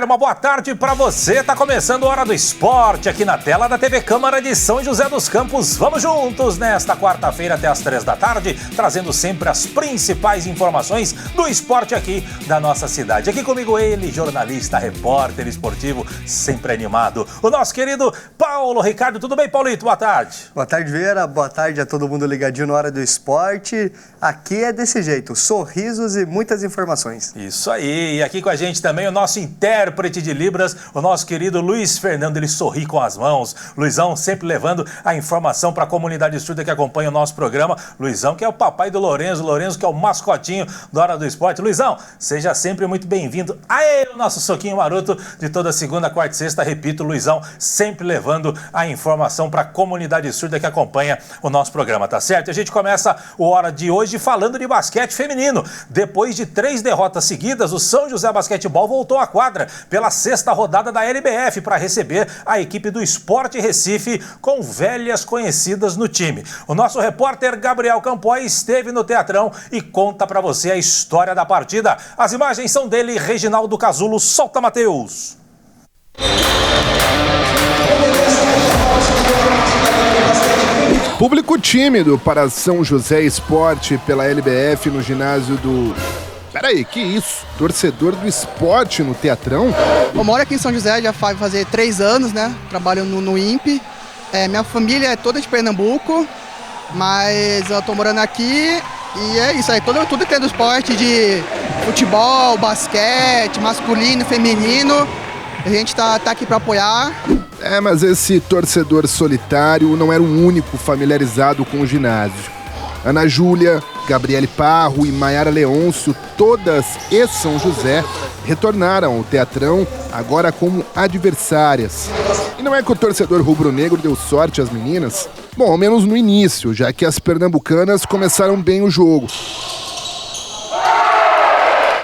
galera, uma boa tarde pra você. Tá começando a Hora do Esporte aqui na tela da TV Câmara de São José dos Campos. Vamos juntos nesta quarta-feira até as 3 da tarde, trazendo sempre as principais informações do esporte aqui da nossa cidade. Aqui comigo ele, jornalista, repórter esportivo, sempre animado, o nosso querido Paulo Ricardo. Tudo bem, Paulito? Boa tarde. Boa tarde, Vera. Boa tarde a todo mundo ligadinho na Hora do Esporte. Aqui é desse jeito, sorrisos e muitas informações. Isso aí. E aqui com a gente também o nosso intérprete de Libras, o nosso querido Luiz Fernando. Ele sorri com as mãos. Luizão sempre levando a informação para a comunidade surda que acompanha o nosso programa. Luizão, que é o papai do Lorenzo, que é o mascotinho da Hora do Esporte. Luizão, seja sempre muito bem-vindo. Aê, o nosso soquinho maroto de toda segunda, quarta e sexta. Repito, Luizão, sempre levando a informação para a comunidade surda que acompanha o nosso programa, tá certo? A gente começa o Hora de hoje falando de basquete feminino. Depois de 3 derrotas seguidas, o São José Basquetebol voltou à quadra pela 6ª rodada da LBF para receber a equipe do Sport Recife com velhas conhecidas no time. O nosso repórter Gabriel Campoy esteve no Teatrão e conta para você a história da partida. As imagens são dele, Reginaldo Casulo. Solta, Matheus! Público tímido para São José Esporte pela LBF no ginásio do... Peraí, que isso? Torcedor do esporte no Teatrão? Eu moro aqui em São José, já vai fazer 3 anos, né? Trabalho no INPE. Minha família é toda de Pernambuco, mas eu tô morando aqui e é isso aí. Tudo que é do esporte, de futebol, basquete, masculino, feminino, a gente tá aqui para apoiar. Mas esse torcedor solitário não era o único familiarizado com o ginásio. Ana Júlia, Gabriele Parro e Maiara Leôncio, todas ex-São José, retornaram ao Teatrão, agora como adversárias. E não é que o torcedor rubro-negro deu sorte às meninas? Bom, ao menos no início, já que as pernambucanas começaram bem o jogo.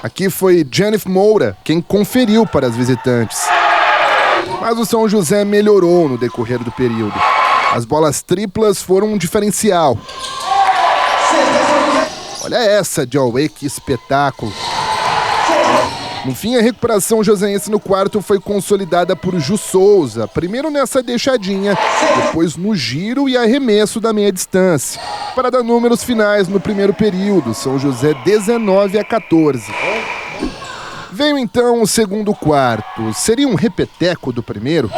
Aqui foi Jennifer Moura quem conferiu para as visitantes. Mas o São José melhorou no decorrer do período. As bolas triplas foram um diferencial. Olha essa de Aue, que espetáculo. No fim, a recuperação joseense no quarto foi consolidada por Ju Souza, primeiro nessa deixadinha, depois no giro e arremesso da meia distância, para dar números finais no primeiro período, São José 19-14. Veio então o segundo quarto. Seria um repeteco do primeiro?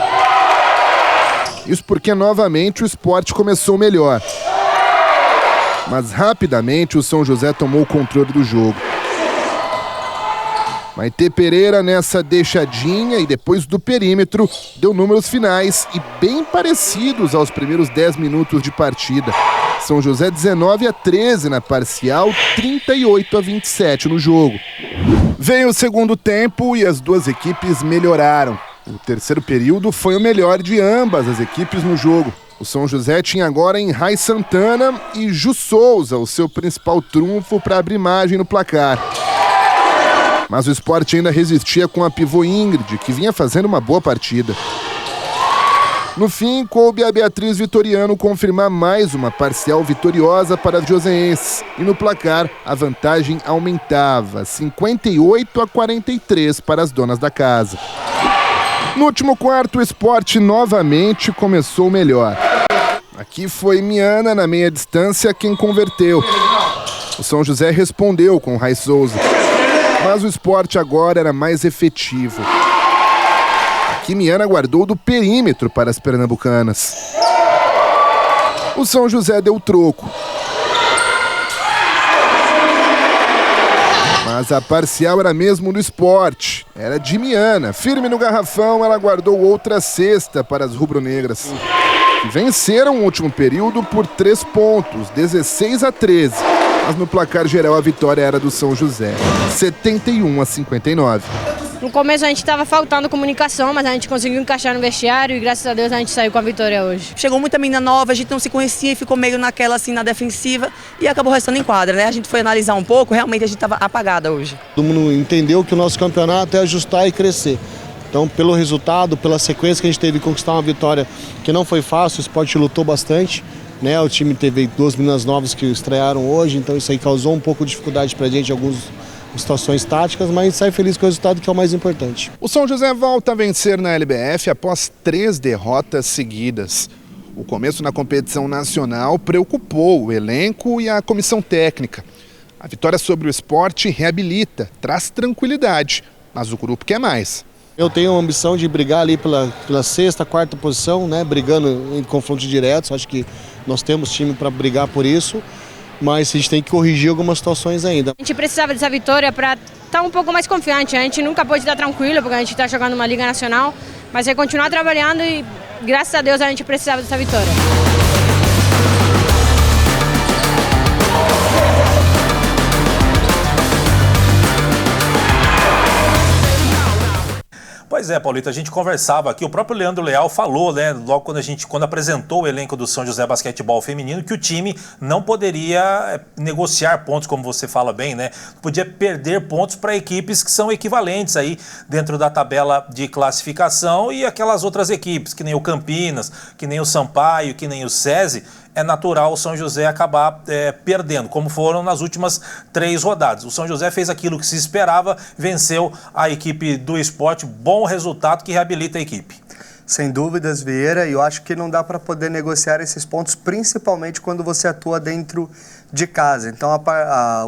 Isso porque novamente o esporte começou melhor. Mas rapidamente o São José tomou o controle do jogo. Maitê Pereira nessa deixadinha e depois do perímetro deu números finais e bem parecidos aos primeiros 10 minutos de partida. São José 19-13 na parcial, 38-27 no jogo. Veio o segundo tempo e as duas equipes melhoraram. O terceiro período foi o melhor de ambas as equipes no jogo. O São José tinha agora em Rai Santana e Ju Souza o seu principal trunfo para abrir margem no placar. Mas o esporte ainda resistia com a pivô Ingrid, que vinha fazendo uma boa partida. No fim, coube a Beatriz Vitoriano confirmar mais uma parcial vitoriosa para as joseenses. E no placar, a vantagem aumentava, 58-43 para as donas da casa. No último quarto, o esporte novamente começou melhor. Aqui foi Miana, na meia distância, quem converteu. O São José respondeu com Rai Souza. Mas o esporte agora era mais efetivo. Aqui Miana guardou do perímetro para as pernambucanas. O São José deu troco. Mas a parcial era mesmo no esporte. Era de Miana. Firme no garrafão, ela guardou outra cesta para as rubro-negras. Que venceram o último período por 3 pontos, 16-13. Mas no placar geral a vitória era do São José, 71-59. No começo a gente estava faltando comunicação, mas a gente conseguiu encaixar no vestiário e graças a Deus a gente saiu com a vitória hoje. Chegou muita menina nova, a gente não se conhecia e ficou meio naquela assim na defensiva e acabou restando em quadra, né? A gente foi analisar um pouco, realmente a gente estava apagada hoje. Todo mundo entendeu que o nosso campeonato é ajustar e crescer. Então, pelo resultado, pela sequência que a gente teve de conquistar uma vitória que não foi fácil, o esporte lutou bastante. Né, o time teve 2 meninas novas que estrearam hoje, então isso aí causou um pouco de dificuldade pra gente em situações táticas, mas a gente sai feliz com o resultado, que é o mais importante. O São José volta a vencer na LBF após 3 derrotas seguidas. O começo na competição nacional preocupou o elenco e a comissão técnica. A vitória sobre o Sport reabilita, traz tranquilidade, mas o grupo quer mais. Eu tenho a ambição de brigar ali pela 6ª, 4ª posição, né, brigando em confrontos diretos. Acho que nós temos time para brigar por isso, mas a gente tem que corrigir algumas situações ainda. A gente precisava dessa vitória para estar um pouco mais confiante. A gente nunca pôde estar tranquilo, porque a gente está jogando uma Liga Nacional, mas é continuar trabalhando e, graças a Deus, a gente precisava dessa vitória. Pois é, Paulito, a gente conversava aqui, o próprio Leandro Leal falou, né, logo quando apresentou o elenco do São José Basquetebol Feminino, que o time não poderia negociar pontos, como você fala bem, né, podia perder pontos para equipes que são equivalentes aí dentro da tabela de classificação e aquelas outras equipes, que nem o Campinas, que nem o Sampaio, que nem o SESI. É natural o São José acabar perdendo, como foram nas últimas 3 rodadas. O São José fez aquilo que se esperava, venceu a equipe do Sport, bom resultado que reabilita a equipe. Sem dúvidas, Vieira, e eu acho que não dá para poder negociar esses pontos, principalmente quando você atua dentro de casa. Então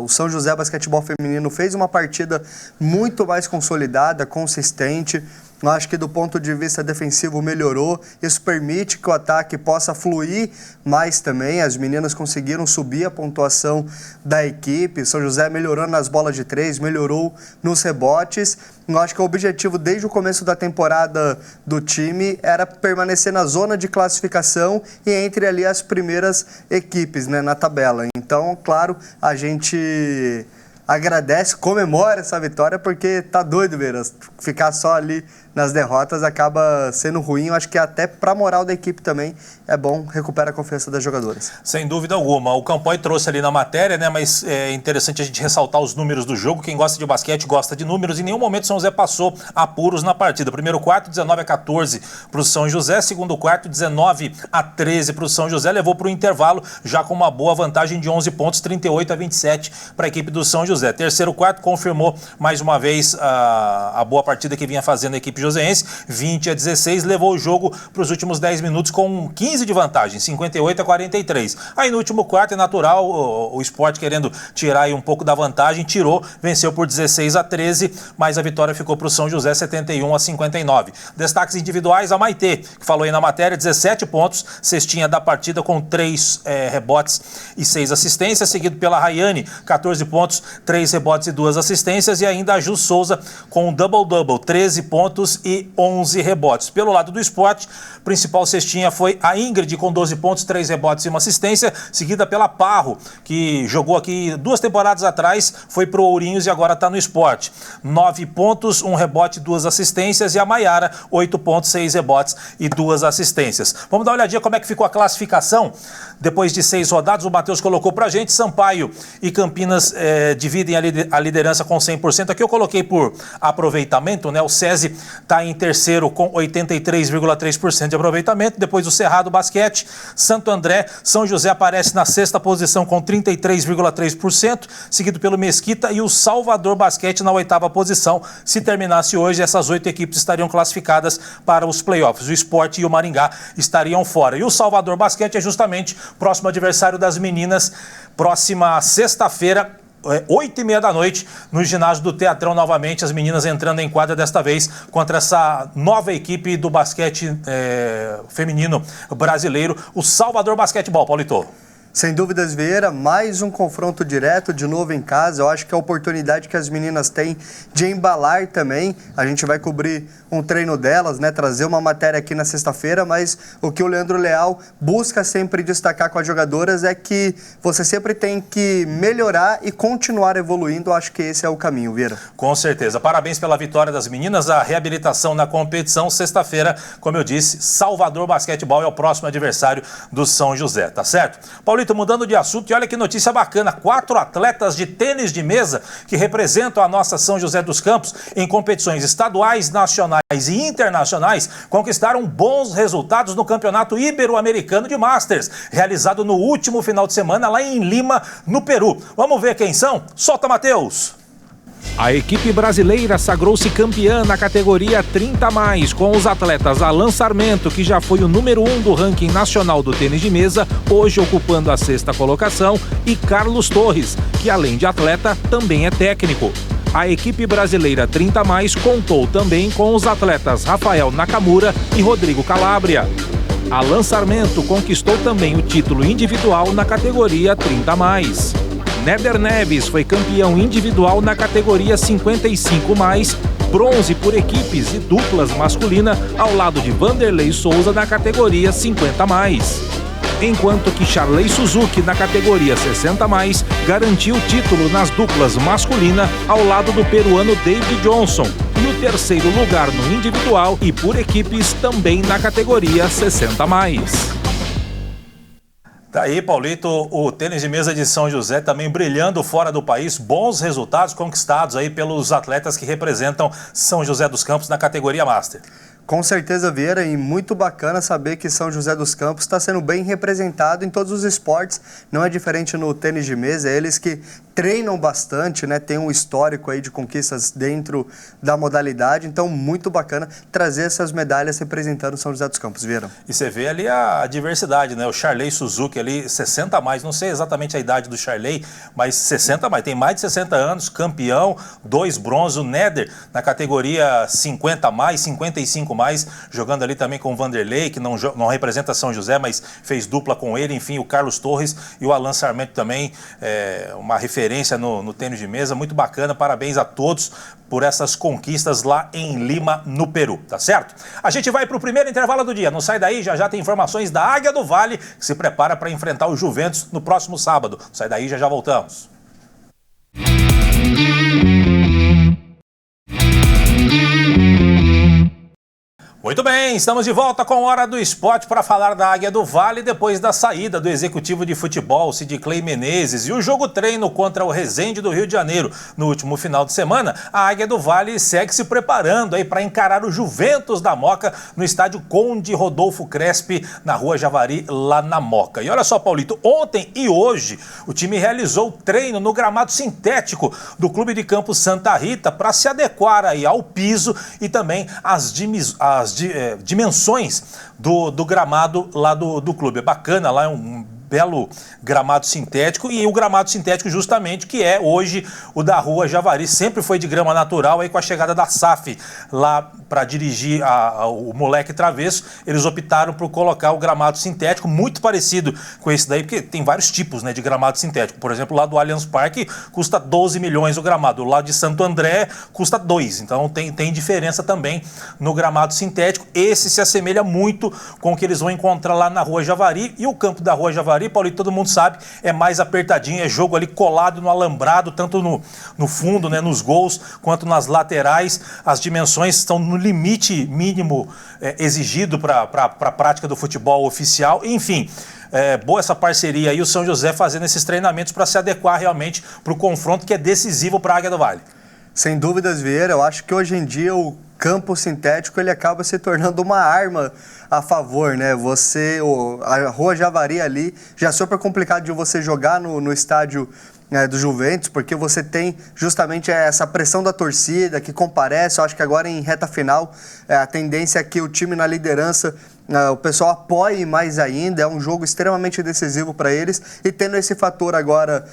o São José Basquetebol Feminino fez uma partida muito mais consolidada, consistente. Eu acho que do ponto de vista defensivo melhorou, isso permite que o ataque possa fluir mais também. As meninas conseguiram subir a pontuação da equipe, São José melhorando nas bolas de 3, melhorou nos rebotes. Eu acho que o objetivo desde o começo da temporada do time era permanecer na zona de classificação e entre ali as primeiras equipes, né, na tabela. Então, claro, a gente agradece, comemora essa vitória, porque tá doido, Vera. Ficar só ali nas derrotas acaba sendo ruim. Eu acho que até para a moral da equipe também é bom, recupera a confiança das jogadoras. Sem dúvida alguma. O Campoy trouxe ali na matéria, né? Mas é interessante a gente ressaltar os números do jogo. Quem gosta de basquete gosta de números. Em nenhum momento o São José passou apuros na partida. Primeiro quarto, 19-14 para o São José. Segundo quarto, 19-13 para o São José. Levou para o intervalo já com uma boa vantagem de 11 pontos, 38-27 para a equipe do São José. Terceiro quarto confirmou mais uma vez a boa partida que vinha fazendo a equipe joseense, 20-16, levou o jogo para os últimos 10 minutos com 15 de vantagem, 58-43. Aí no último quarto, é natural, o Sport querendo tirar aí um pouco da vantagem, tirou, venceu por 16-13, mas a vitória ficou para o São José, 71-59. Destaques individuais, a Maitê, que falou aí na matéria, 17 pontos, cestinha da partida com 3 rebotes e 6 assistências, seguido pela Rayane, 14 pontos, 3 rebotes e 2 assistências, e ainda a Ju Souza com um double-double, 13 pontos e 11 rebotes. Pelo lado do Sport, principal cestinha foi a Ingrid com 12 pontos, 3 rebotes e 1 assistência, seguida pela Parro, que jogou aqui 2 temporadas atrás, foi pro Ourinhos e agora está no Sport. 9 pontos, 1 rebote e 2 assistências, e a Maiara, 8 pontos, 6 rebotes e 2 assistências. Vamos dar uma olhadinha como é que ficou a classificação. Depois de 6 rodadas, o Matheus colocou pra gente, Sampaio e Campinas dividem a liderança com 100%. Aqui eu coloquei por aproveitamento, né? O SESI está em terceiro com 83,3% de aproveitamento. Depois o Cerrado Basquete, Santo André, São José aparece na 6ª posição com 33,3%, seguido pelo Mesquita, e o Salvador Basquete na 8ª posição. Se terminasse hoje, essas 8 equipes estariam classificadas para os playoffs. O Sport e o Maringá estariam fora. E o Salvador Basquete é justamente o próximo adversário das meninas, próxima sexta-feira, 8h30 da noite, no ginásio do Teatrão novamente, as meninas entrando em quadra desta vez contra essa nova equipe do basquete feminino brasileiro, o Salvador Basquetebol. Paulito. Sem dúvidas, Vieira, mais um confronto direto, de novo em casa. Eu acho que é a oportunidade que as meninas têm de embalar também. A gente vai cobrir um treino delas, né? Trazer uma matéria aqui na sexta-feira, mas o que o Leandro Leal busca sempre destacar com as jogadoras é que você sempre tem que melhorar e continuar evoluindo. Eu acho que esse é o caminho, Vieira. Com certeza. Parabéns pela vitória das meninas, a reabilitação na competição. Sexta-feira, como eu disse, Salvador Basquetebol é o próximo adversário do São José, tá certo? Paulito, mudando de assunto, e olha que notícia bacana, 4 atletas de tênis de mesa que representam a nossa São José dos Campos em competições estaduais, nacionais e internacionais conquistaram bons resultados no Campeonato Ibero-Americano de Masters, realizado no último final de semana lá em Lima, no Peru. Vamos ver quem são? Solta, Matheus! A equipe brasileira sagrou-se campeã na categoria 30+, com os atletas Alan Sarmento, que já foi o número 1 do ranking nacional do tênis de mesa, hoje ocupando a 6ª colocação, e Carlos Torres, que além de atleta, também é técnico. A equipe brasileira 30+, contou também com os atletas Rafael Nakamura e Rodrigo Calabria. Alan Sarmento conquistou também o título individual na categoria 30+. Néder Neves foi campeão individual na categoria 55+, bronze por equipes e duplas masculina, ao lado de Vanderlei Souza na categoria 50+. Enquanto que Charley Suzuki, na categoria 60+, garantiu o título nas duplas masculina, ao lado do peruano David Johnson, e o 3º lugar no individual e por equipes também na categoria 60+. Tá aí, Paulito, o tênis de mesa de São José também brilhando fora do país, bons resultados conquistados aí pelos atletas que representam São José dos Campos na categoria Master. Com certeza, Vieira, e muito bacana saber que São José dos Campos está sendo bem representado em todos os esportes. Não é diferente no tênis de mesa, é eles que treinam bastante, né? Tem um histórico aí de conquistas dentro da modalidade, então muito bacana trazer essas medalhas representando São José dos Campos, Vieira. E você vê ali a diversidade, né? O Charley Suzuki ali, 60+, não sei exatamente a idade do Charley, mas 60+, tem mais de 60 anos, campeão, 2 bronze, o Néder na categoria 50+, 55+, jogando ali também com o Vanderlei, que não representa São José, mas fez dupla com ele, enfim, o Carlos Torres e o Alan Sarmento também, uma referência no tênis de mesa, muito bacana, parabéns a todos por essas conquistas lá em Lima, no Peru, tá certo? A gente vai para o primeiro intervalo do dia, não sai daí, já tem informações da Águia do Vale, que se prepara para enfrentar o Juventus no próximo sábado. Não sai daí, já voltamos. Muito bem, estamos de volta com Hora do Esporte para falar da Águia do Vale depois da saída do executivo de futebol, Sidicley Menezes, e o jogo treino contra o Resende do Rio de Janeiro no último final de semana. A Águia do Vale segue se preparando aí para encarar o Juventus da Moca no estádio Conde Rodolfo Crespi, na Rua Javari, lá na Moca. E olha só, Paulito, ontem e hoje o time realizou treino no gramado sintético do Clube de Campo Santa Rita para se adequar aí ao piso e também às dimensões do gramado lá do clube. É bacana, lá é um belo gramado sintético, e o gramado sintético justamente que é hoje o da Rua Javari, sempre foi de grama natural, aí com a chegada da SAF lá para dirigir o moleque travesso, eles optaram por colocar o gramado sintético, muito parecido com esse daí, porque tem vários tipos, né, de gramado sintético. Por exemplo, lá do Allianz Parque custa 12 milhões o gramado, lá de Santo André custa 2, então tem diferença também no gramado sintético. Esse se assemelha muito com o que eles vão encontrar lá na Rua Javari, e o campo da Rua Javari, Paulito, todo mundo sabe, é mais apertadinho, é jogo ali colado no alambrado, tanto no fundo, né, nos gols, quanto nas laterais. As dimensões estão no limite mínimo exigido para a prática do futebol oficial. Enfim, boa essa parceria aí, o São José fazendo esses treinamentos para se adequar realmente para o confronto que é decisivo para a Águia do Vale. Sem dúvidas, Vieira, eu acho que hoje em dia o campo sintético ele acaba se tornando uma arma a favor, né? A Rua Javari ali já é super complicado de você jogar no estádio do Juventus, porque você tem justamente essa pressão da torcida que comparece. Eu acho que agora em reta final a tendência é que o time na liderança, o pessoal apoie mais ainda. É um jogo extremamente decisivo para eles, e tendo esse fator agora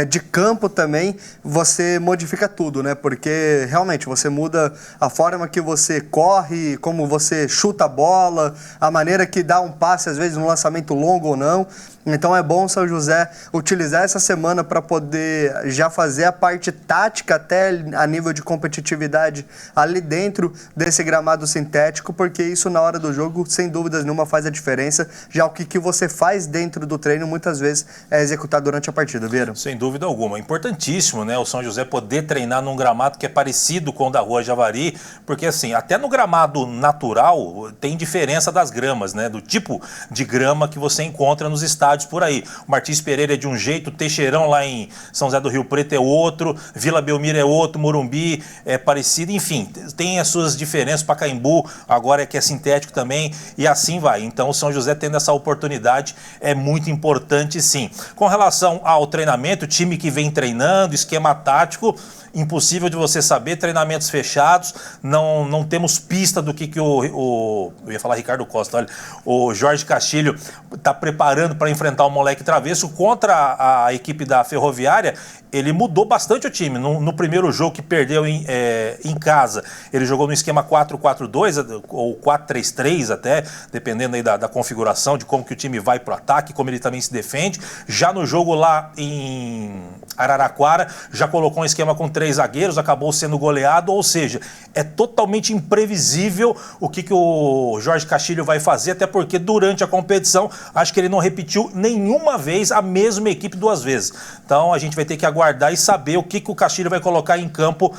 de campo também, você modifica tudo, né? Porque realmente você muda a forma que você corre, como você chuta a bola, a maneira que dá um passe, às vezes um lançamento longo ou não. Então é bom o São José utilizar essa semana para poder já fazer a parte tática até a nível de competitividade ali dentro desse gramado sintético, porque isso na hora do jogo, sem dúvidas nenhuma, faz a diferença. Já o que você faz dentro do treino, muitas vezes é executado durante a partida, Vieira? Sem dúvida alguma. Importantíssimo, né, o São José poder treinar num gramado que é parecido com o da Rua Javari, porque assim, até no gramado natural tem diferença das gramas, né, do tipo de grama que você encontra nos estádios por aí. O Martins Pereira é de um jeito, o Teixeirão lá em São José do Rio Preto é outro, Vila Belmiro é outro, Morumbi é parecido, enfim, tem as suas diferenças. Pacaembu agora que é sintético também, e assim vai. Então o São José tendo essa oportunidade é muito importante, sim. Com relação ao treinamento, o time que vem treinando, esquema tático, impossível de você saber, treinamentos fechados, não temos pista do que eu ia falar Ricardo Costa, olha, o Jorge Castilho está preparando para enfrentar o moleque travesso contra a equipe da Ferroviária. Ele mudou bastante o time. No primeiro jogo que perdeu em casa, ele jogou no esquema 4-4-2 ou 4-3-3 até, dependendo aí da configuração, de como que o time vai pro ataque, como ele também se defende. Já no jogo lá em Araraquara, já colocou um esquema com 3 zagueiros, acabou sendo goleado, ou seja, é totalmente imprevisível o que o Jorge Castilho vai fazer, até porque durante a competição, acho que ele não repetiu nenhuma vez a mesma equipe 2 vezes. Então a gente vai ter que aguardar e saber o que o Castilho vai colocar em campo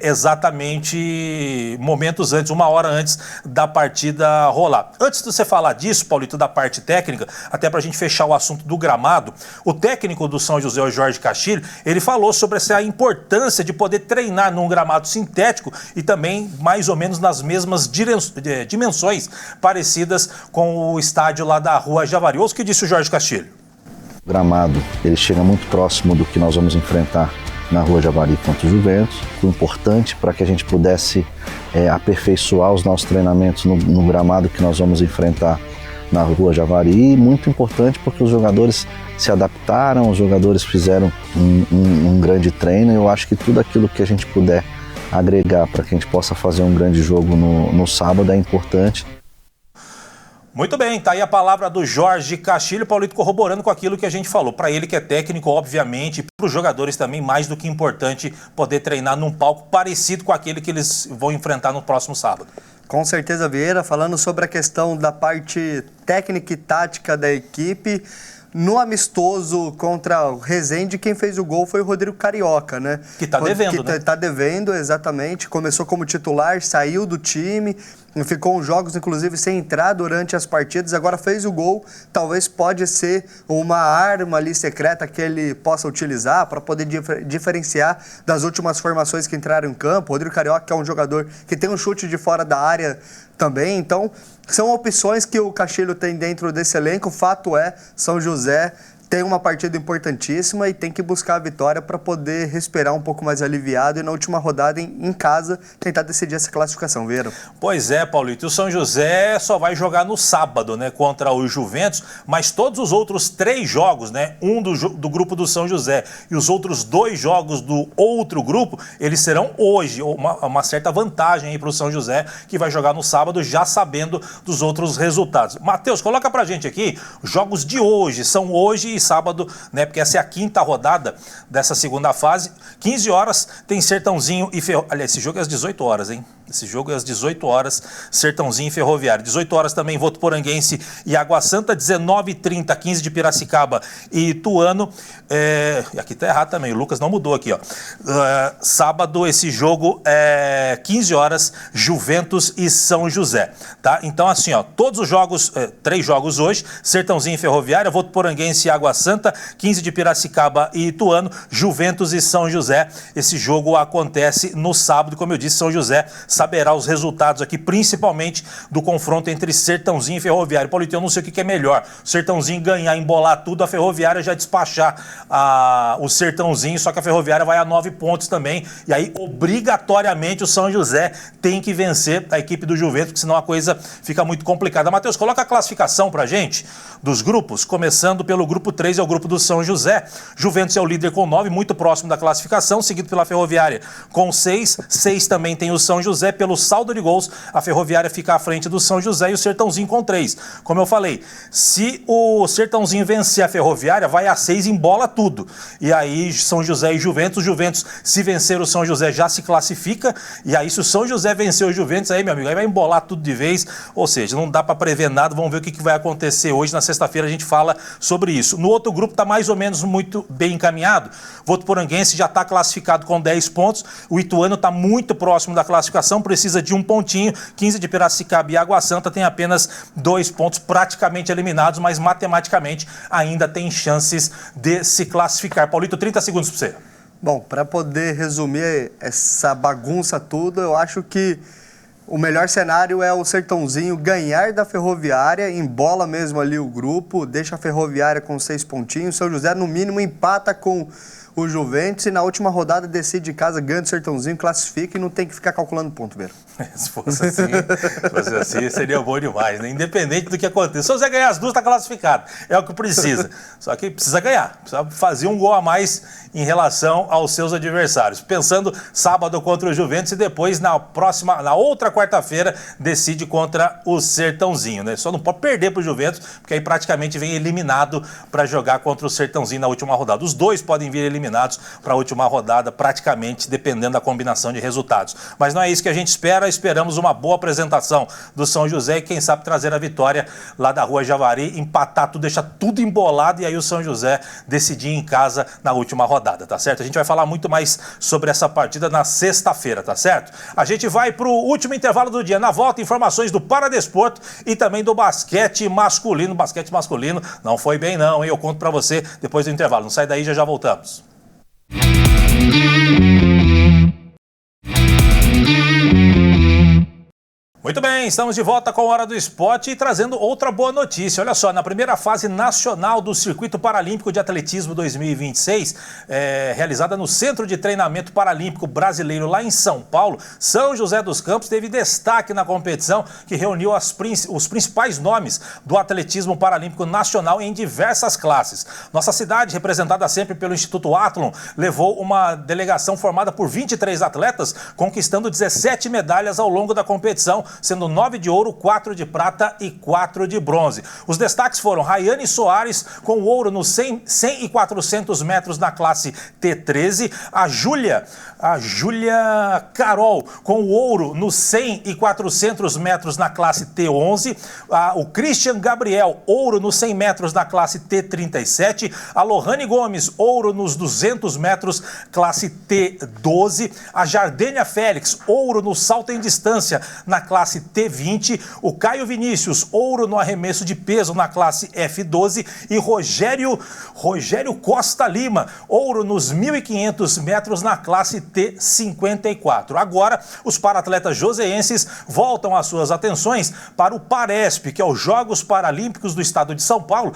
exatamente momentos antes, 1 hora antes da partida rolar. Antes de você falar disso, Paulito, da parte técnica, até para a gente fechar o assunto do gramado, o técnico do São José, o Jorge Castilho, ele falou sobre essa importância de poder treinar num gramado sintético e também mais ou menos nas mesmas dimensões parecidas com o estádio lá da Rua Javari. O que disse o Jorge Castilho? O gramado, ele chega muito próximo do que nós vamos enfrentar na Rua Javari contra o Juventus. Foi importante para que a gente pudesse aperfeiçoar os nossos treinamentos no gramado que nós vamos enfrentar na Rua Javari, e muito importante porque os jogadores se adaptaram, os jogadores fizeram um grande treino. Eu acho que tudo aquilo que a gente puder agregar para que a gente possa fazer um grande jogo no sábado é importante. Muito bem, tá aí a palavra do Jorge Castilho, Paulito, corroborando com aquilo que a gente falou. Para ele que é técnico, obviamente, para os jogadores também, mais do que importante poder treinar num palco parecido com aquele que eles vão enfrentar no próximo sábado. Com certeza, Vieira, falando sobre a questão da parte técnica e tática da equipe, no amistoso contra o Resende, quem fez o gol foi o Rodrigo Carioca, né? Que tá devendo, né? Tá devendo, exatamente. Começou como titular, saiu do time, ficou uns jogos, inclusive, sem entrar durante as partidas. Agora fez o gol, talvez pode ser uma arma ali secreta que ele possa utilizar para poder diferenciar das últimas formações que entraram em campo. O Rodrigo Carioca é um jogador que tem um chute de fora da área também, então são opções que o Castilho tem dentro desse elenco. O fato é, São José tem uma partida importantíssima e tem que buscar a vitória para poder respirar um pouco mais aliviado e na última rodada em casa tentar decidir essa classificação, Vieira. Pois é, Paulito, o São José só vai jogar no sábado, né, contra o Juventus, mas todos os outros 3 jogos, né, um do grupo do São José e os outros 2 jogos do outro grupo, eles serão hoje, uma certa vantagem aí para o São José, que vai jogar no sábado já sabendo dos outros resultados. Matheus, coloca pra gente aqui, os jogos de hoje, são hoje e sábado, né? Porque essa é a 5ª rodada dessa segunda fase. 15 horas tem Sertãozinho e Ferroviária. Aliás, esse jogo é às 18 horas, hein? Esse jogo é às 18 horas, Sertãozinho e Ferroviária. 18 horas também, Votuporanguense e Água Santa. 19h30, 15 de Piracicaba e Ituano. Aqui tá errado também, o Lucas não mudou aqui, ó. Sábado, esse jogo é 15 horas, Juventus e São José, tá? Então, assim, ó, todos os jogos, 3 jogos hoje, Sertãozinho e Ferroviária, Votuporanguense e Água Santa, 15 de Piracicaba e Ituano, Juventus e São José. Esse jogo acontece no sábado, como eu disse, São José saberá os resultados aqui, principalmente do confronto entre Sertãozinho e Ferroviária. Paulito, eu não sei o que é melhor, o Sertãozinho ganhar, embolar tudo, a Ferroviária já despachar o Sertãozinho, só que a Ferroviária vai a 9 pontos também, e aí obrigatoriamente o São José tem que vencer a equipe do Juventus, porque senão a coisa fica muito complicada. Matheus, coloca a classificação pra gente dos grupos, começando pelo grupo 3, é o grupo do São José. Juventus é o líder com 9, muito próximo da classificação, seguido pela Ferroviária com 6. 6 também tem o São José. Pelo saldo de gols, a Ferroviária fica à frente do São José e o Sertãozinho com 3. Como eu falei, se o Sertãozinho vencer a Ferroviária, vai a 6 e embola tudo. E aí São José e Juventus. O Juventus, se vencer o São José, já se classifica. E aí se o São José vencer o Juventus, aí, meu amigo, aí vai embolar tudo de vez. Ou seja, não dá para prever nada. Vamos ver o que vai acontecer hoje. Na sexta-feira a gente fala sobre isso. No outro grupo está mais ou menos muito bem encaminhado. Votuporanguense já está classificado com 10 pontos. O Ituano está muito próximo da classificação, precisa de um pontinho. 15 de Piracicaba e Água Santa tem apenas 2 pontos, praticamente eliminados, mas matematicamente ainda tem chances de se classificar. Paulito, 30 segundos para você. Bom, para poder resumir essa bagunça toda, eu acho que o melhor cenário é o Sertãozinho ganhar da Ferroviária, embola mesmo ali o grupo, deixa a Ferroviária com 6 pontinhos. São José, no mínimo, empata com o Juventus e na última rodada decide de casa, ganha do Sertãozinho, classifica e não tem que ficar calculando ponto, Vera. Se fosse assim, seria bom demais, né? Independente do que aconteça. Se você ganhar as duas, está classificado. É o que precisa. Só que precisa ganhar. Precisa fazer um gol a mais em relação aos seus adversários. Pensando sábado contra o Juventus e depois na outra quarta-feira decide contra o Sertãozinho, né? Só não pode perder para o Juventus, porque aí praticamente vem eliminado para jogar contra o Sertãozinho na última rodada. Os dois podem vir eliminados para a última rodada, praticamente, dependendo da combinação de resultados. Mas não é isso que a gente espera. Esperamos uma boa apresentação do São José e quem sabe trazer a vitória lá da Rua Javari, empatar tudo, deixar tudo embolado e aí o São José decidir em casa na última rodada, tá certo? A gente vai falar muito mais sobre essa partida na sexta-feira, tá certo? A gente vai pro último intervalo do dia. Na volta, informações do Paradesporto e também do basquete masculino. Basquete masculino não foi bem não, hein? Eu conto pra você depois do intervalo. Não sai daí, já voltamos. Muito bem, estamos de volta com a Hora do Esporte e trazendo outra boa notícia. Olha só, na primeira fase nacional do Circuito Paralímpico de Atletismo 2026, realizada no Centro de Treinamento Paralímpico Brasileiro lá em São Paulo, São José dos Campos teve destaque na competição que reuniu os principais nomes do atletismo paralímpico nacional em diversas classes. Nossa cidade, representada sempre pelo Instituto Athlon, levou uma delegação formada por 23 atletas, conquistando 17 medalhas ao longo da competição, sendo 9 de ouro, 4 de prata e 4 de bronze. Os destaques foram Rayane Soares, com ouro nos 100 e 400 metros na classe T13, a Júlia Carol, com ouro nos 100 e 400 metros na classe T11, o Christian Gabriel, ouro nos 100 metros na classe T37, a Lohane Gomes, ouro nos 200 metros, classe T12, a Jardênia Félix, ouro no salto em distância na classe T20, o Caio Vinícius, ouro no arremesso de peso na classe F12 e Rogério Costa Lima, ouro nos 1.500 metros na classe T54. Agora, os paratletas joseenses voltam as suas atenções para o Paresp, que é os Jogos Paralímpicos do Estado de São Paulo,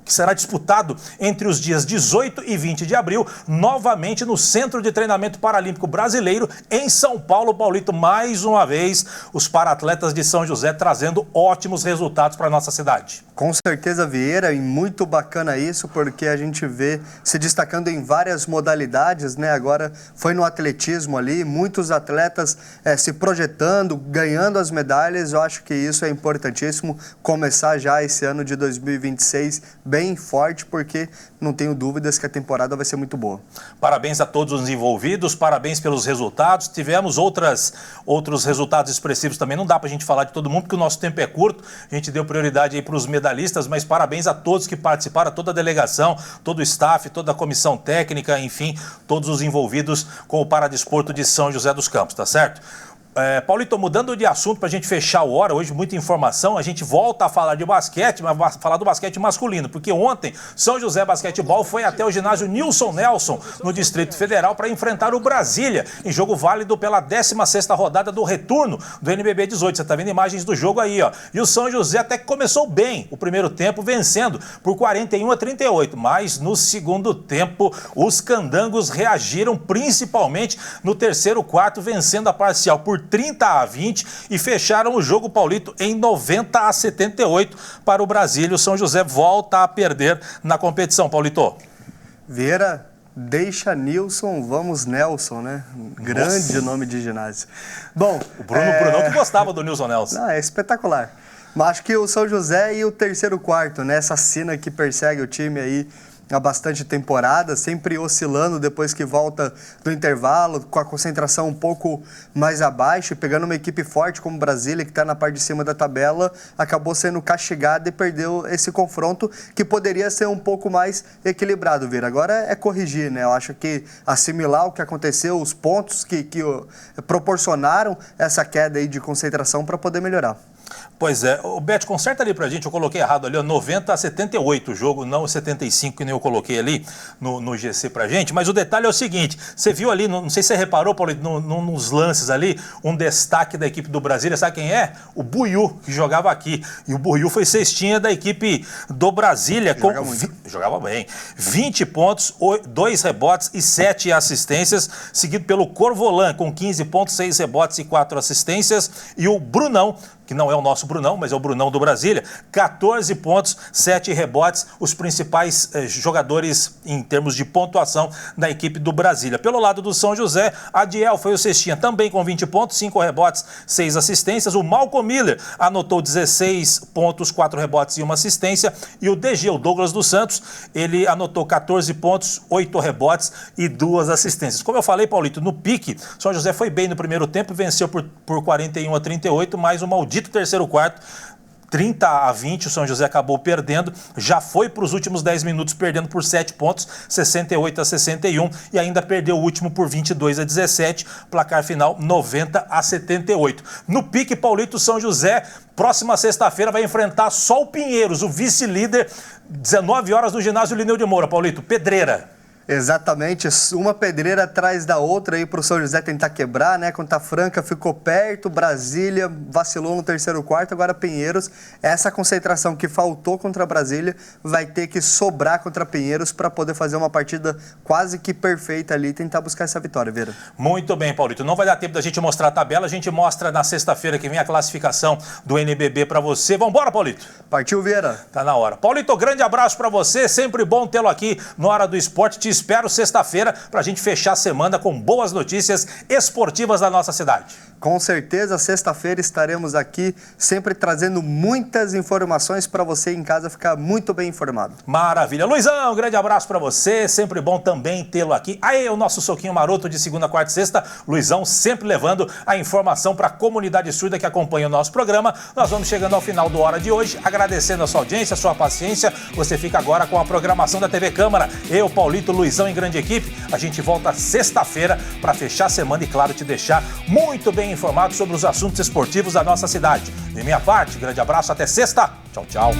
que será disputado entre os dias 18 e 20 de abril, novamente no Centro de Treinamento Paralímpico Brasileiro, em São Paulo, Paulito. Mais uma vez, os paratletas de São José trazendo ótimos resultados para a nossa cidade. Com certeza, Vieira, e muito bacana isso, porque a gente vê se destacando em várias modalidades, né? Agora foi no atletismo ali, muitos atletas se projetando, ganhando as medalhas. Eu acho que isso é importantíssimo, começar já esse ano de 2026 bem forte, porque não tenho dúvidas que a temporada vai ser muito boa. Parabéns a todos os envolvidos, parabéns pelos resultados. Tivemos outros resultados expressivos também. Não dá pra gente falar de todo mundo, porque o nosso tempo é curto. A gente deu prioridade aí para os medalhistas, mas parabéns a todos que participaram, toda a delegação, todo o staff, toda a comissão técnica, enfim, todos os envolvidos com o Paradesporto de São José dos Campos, tá certo? Paulito, mudando de assunto para a gente fechar o Hora, hoje muita informação, a gente volta a falar de basquete, mas falar do basquete masculino, porque ontem São José Basquetebol foi até o ginásio Nilson Nelson, no Distrito Federal, para enfrentar o Brasília, em jogo válido pela 16ª rodada do retorno do NBB 18. Você está vendo imagens do jogo aí, ó. E o São José até que começou bem o primeiro tempo, vencendo por 41-38, mas no segundo tempo os candangos reagiram, principalmente no terceiro quarto, vencendo a parcial por 30-20 e fecharam o jogo, Paulito, em 90-78 para o Brasília. O São José volta a perder na competição, Paulito. Vieira, deixa Nilson, vamos Nelson, né? Grande nome de ginásio. Bom, o Brunão que gostava do Nilson Nelson. Não, é espetacular. Mas acho que o São José e o terceiro quarto, né? Essa cena que persegue o time aí há bastante temporada, sempre oscilando depois que volta do intervalo, com a concentração um pouco mais abaixo, pegando uma equipe forte como Brasília, que está na parte de cima da tabela, acabou sendo castigada e perdeu esse confronto que poderia ser um pouco mais equilibrado, Vira. Agora é corrigir, né? Eu acho que assimilar o que aconteceu, os pontos que proporcionaram essa queda aí de concentração para poder melhorar. Pois é. O Beth, conserta ali pra gente, eu coloquei errado ali, ó, 90-78 o jogo, não 75 que nem eu coloquei ali no GC pra gente, mas o detalhe é o seguinte, você viu ali, não sei se você reparou, Paulo, nos lances ali, um destaque da equipe do Brasília, sabe quem é? O Buiú, que jogava aqui, e o Buiú foi cestinha da equipe do Brasília, jogava bem, 20 pontos, 2 rebotes e 7 assistências, seguido pelo Corvolan, com 15 pontos, 6 rebotes e 4 assistências, e o Brunão, que não é o nosso Brunão, mas é o Brunão do Brasília, 14 pontos, 7 rebotes, os principais jogadores em termos de pontuação da equipe do Brasília. Pelo lado do São José, Adiel foi o cestinha também com 20 pontos, 5 rebotes, 6 assistências. O Malcolm Miller anotou 16 pontos, 4 rebotes e 1 assistência. E o DG, o Douglas dos Santos, ele anotou 14 pontos, 8 rebotes e 2 assistências. Como eu falei, Paulito, no pique, São José foi bem no primeiro tempo, venceu por 41-38, mais o maldito terceiro quarto, 30-20, o São José acabou perdendo, já foi para os últimos 10 minutos perdendo por 7 pontos, 68-61, e ainda perdeu o último por 22-17, placar final 90-78. No pique, Paulito, São José, próxima sexta-feira vai enfrentar só o Pinheiros, o vice-líder, 19 horas no ginásio Lineu de Moura, Paulito, pedreira. Exatamente, uma pedreira atrás da outra aí para o São José tentar quebrar, né? Contra a Franca ficou perto, Brasília vacilou no terceiro quarto, agora Pinheiros, essa concentração que faltou contra a Brasília vai ter que sobrar contra Pinheiros para poder fazer uma partida quase que perfeita ali e tentar buscar essa vitória, Vieira. Muito bem, Paulito, não vai dar tempo da gente mostrar a tabela, a gente mostra na sexta-feira que vem a classificação do NBB para você. Vambora, Paulito? Partiu, Vieira. Tá na hora. Paulito, grande abraço para você, sempre bom tê-lo aqui no Hora do Esporte. Te espero sexta-feira para a gente fechar a semana com boas notícias esportivas da nossa cidade. Com certeza, sexta-feira estaremos aqui sempre trazendo muitas informações para você em casa ficar muito bem informado. Maravilha. Luizão, um grande abraço para você, sempre bom também tê-lo aqui. Aí, o nosso soquinho maroto de segunda, quarta e sexta. Luizão sempre levando a informação para a comunidade surda que acompanha o nosso programa. Nós vamos chegando ao final do Hora de hoje, agradecendo a sua audiência, a sua paciência. Você fica agora com a programação da TV Câmara. Eu, Paulito, Luizão em grande equipe. A gente volta sexta-feira para fechar a semana e, claro, te deixar muito bem informado sobre os assuntos esportivos da nossa cidade. De minha parte, grande abraço, até sexta. Tchau, tchau.